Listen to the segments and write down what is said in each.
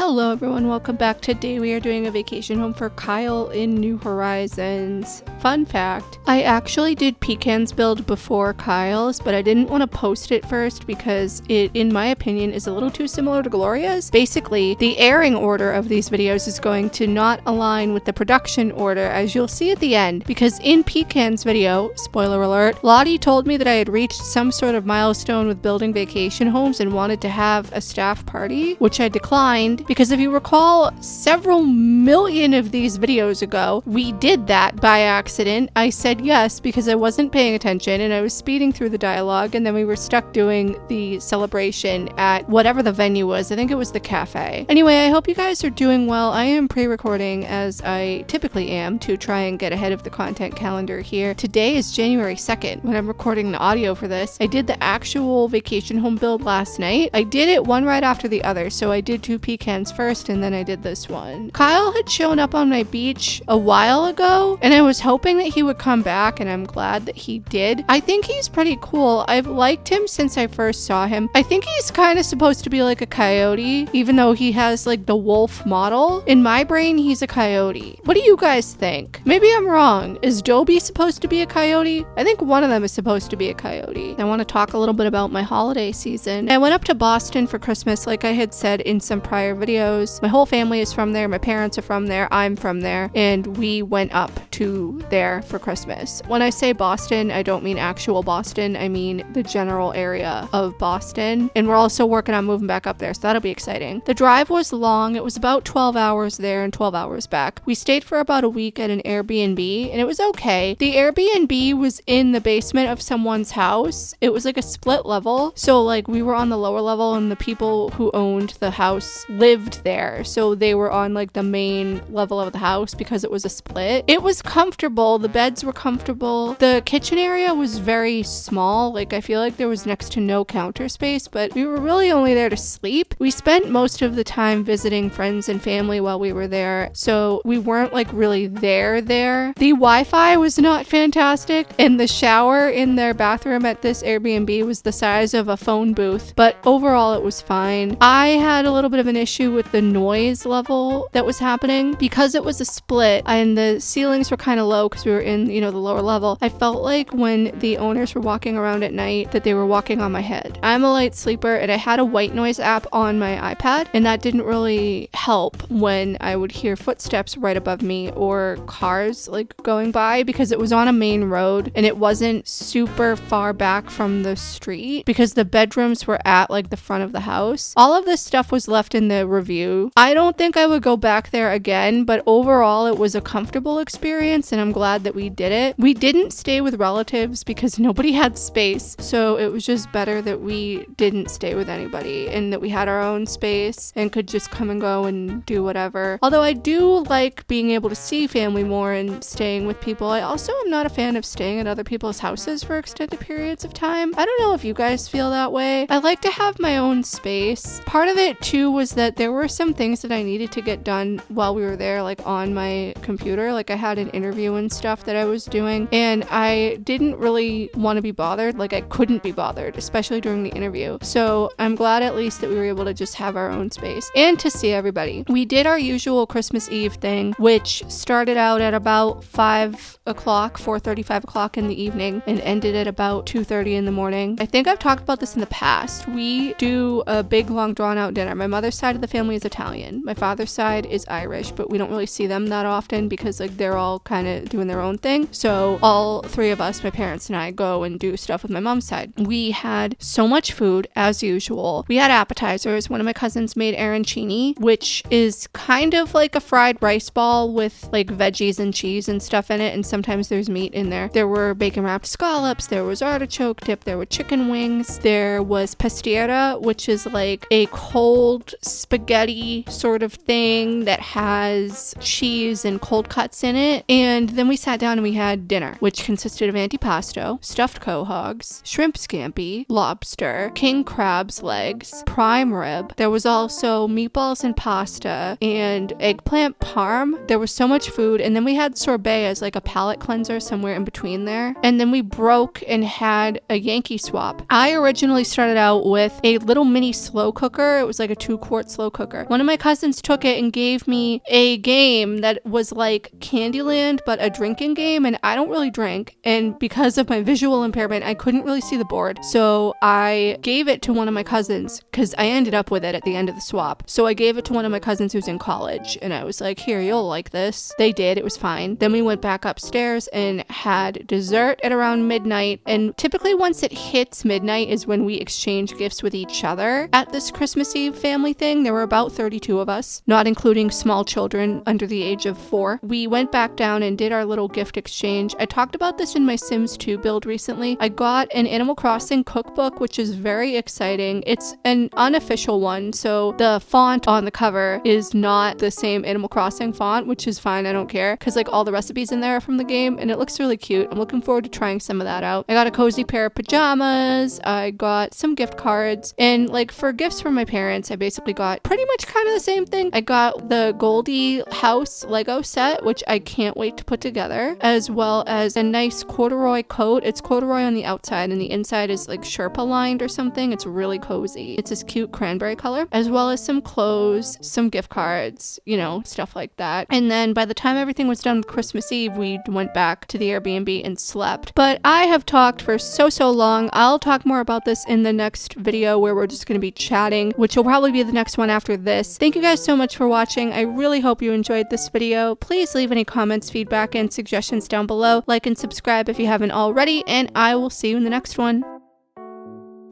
Hello everyone, welcome back. Today we are doing a vacation home for Kyle in New Horizons. Fun fact, I actually did Pecan's build before Kyle's, but I didn't want to post it first because it, in my opinion, is a little too similar to Gloria's. Basically, the airing order of these videos is going to not align with the production order, as you'll see at the end, because in Pecan's video, spoiler alert, Lottie told me that I had reached some sort of milestone with building vacation homes and wanted to have a staff party, which I declined. Because if you recall, several million of these videos ago, we did that by accident. I said yes because I wasn't paying attention and I was speeding through the dialogue, and then we were stuck doing the celebration at whatever the venue was. I think it was the cafe. Anyway, I hope you guys are doing well. I am pre-recording, as I typically am, to try and get ahead of the content calendar here. Today is January 2nd when I'm recording the audio for this. I did the actual vacation home build last night. I did it one right after the other, so I did two Pecans first and then I did this one. Kyle had shown up on my beach a while ago and I was hoping that he would come back, and I'm glad that he did. I think he's pretty cool. I've liked him since I first saw him. I think he's kind of supposed to be like a coyote, even though he has like the wolf model. In my brain, he's a coyote. What do you guys think? Maybe I'm wrong. Is Dobie supposed to be a coyote? I think one of them is supposed to be a coyote. I want to talk a little bit about my holiday season. I went up to Boston for Christmas, like I had said in some prior videos. My whole family is from there. My parents are from there. I'm from there. And we went up to there for Christmas. When I say Boston, I don't mean actual Boston. I mean the general area of Boston. And we're also working on moving back up there, so that'll be exciting. The drive was long. It was about 12 hours there and 12 hours back. We stayed for about a week at an Airbnb, and it was okay. The Airbnb was in the basement of someone's house. It was like a split level. So like we were on the lower level and the people who owned the house lived there. So they were on like the main level of the house because it was a split. It was comfortable. The beds were comfortable. The kitchen area was very small. Like I feel like there was next to no counter space, but we were really only there to sleep. We spent most of the time visiting friends and family while we were there. So we weren't like really there. The Wi-Fi was not fantastic, and the shower in their bathroom at this Airbnb was the size of a phone booth, but overall it was fine. I had a little bit of an issue with the noise level that was happening because it was a split and the ceilings were kind of low because we were in, the lower level. I felt like when the owners were walking around at night that they were walking on my head. I'm a light sleeper and I had a white noise app on my iPad, and that didn't really help when I would hear footsteps right above me or cars like going by, because it was on a main road and it wasn't super far back from the street because the bedrooms were at like the front of the house. All of this stuff was left in the review. I don't think I would go back there again, but overall it was a comfortable experience and I'm glad that we did it. We didn't stay with relatives because nobody had space, so it was just better that we didn't stay with anybody and that we had our own space and could just come and go and do whatever. Although I do like being able to see family more and staying with people, I also am not a fan of staying at other people's houses for extended periods of time. I don't know if you guys feel that way. I like to have my own space. Part of it too was that there were some things that I needed to get done while we were there, like on my computer. Like I had an interview and stuff that I was doing, and I didn't really want to be bothered. Like I couldn't be bothered, especially during the interview. So I'm glad at least that we were able to just have our own space and to see everybody. We did our usual Christmas Eve thing, which started out at about 5 o'clock, 4:30, 5 o'clock in the evening, and ended at about 2:30 in the morning. I think I've talked about this in the past. We do a big, long, drawn-out dinner. My mother's side of the family is Italian. My father's side is Irish, but we don't really see them that often because like they're all kind of doing their own thing. So all three of us, my parents and I, go and do stuff with my mom's side. We had so much food as usual. We had appetizers. One of my cousins made arancini, which is kind of like a fried rice ball with like veggies and cheese and stuff in it, and sometimes there's meat in there. There were bacon wrapped scallops, there was artichoke dip, there were chicken wings, there was pastiera, which is like a cold spaghetti sort of thing that has cheese and cold cuts in it, And then we sat down and we had dinner, which consisted of antipasto, stuffed quahogs, shrimp scampi, lobster, king crab's legs, prime rib. There was also meatballs and pasta and eggplant parm. There was so much food. And then we had sorbet as like a palate cleanser somewhere in between there. And then we broke and had a Yankee swap. I originally started out with a little mini slow cooker. It was like a 2-quart slow cooker. One of my cousins took it and gave me a game that was like Candyland, but a drinking game. And I don't really drink. And because of my visual impairment, I couldn't really see the board. So I gave it to one of my cousins because I ended up with it at the end of the swap. So I gave it to one of my cousins who's in college. And I was like, here, you'll like this. They did. It was fine. Then we went back upstairs and had dessert at around midnight. And typically once it hits midnight is when we exchange gifts with each other. At this Christmas Eve family thing, there were about 32 of us, not including small children under the age of 4. We went back down and did our little gift exchange. I talked about this in my Sims 2 build recently. I got an Animal Crossing cookbook, which is very exciting. It's an unofficial one, so the font on the cover is not the same Animal Crossing font, which is fine. I don't care, because like all the recipes in there are from the game, and it looks really cute. I'm looking forward to trying some of that out. I got a cozy pair of pajamas. I got some gift cards, and like for gifts from my parents, I basically got pretty much kind of the same thing. I got the Goldie house Lego set, which I can't wait to put together, as well as a nice corduroy coat. It's corduroy on the outside and the inside is like Sherpa lined or something. It's really cozy. It's this cute cranberry color, as well as some clothes, some gift cards, you know, stuff like that. And then by the time everything was done with Christmas Eve, we went back to the Airbnb and slept. But I have talked for so long. I'll talk more about this in the next video where we're just going to be chatting, which will probably be the next one after this. Thank you guys so much for watching. I really hope you enjoyed this video. Please leave any comments, feedback, and suggestions down below. Like and subscribe if you haven't already, and I will see you in the next one.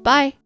Bye!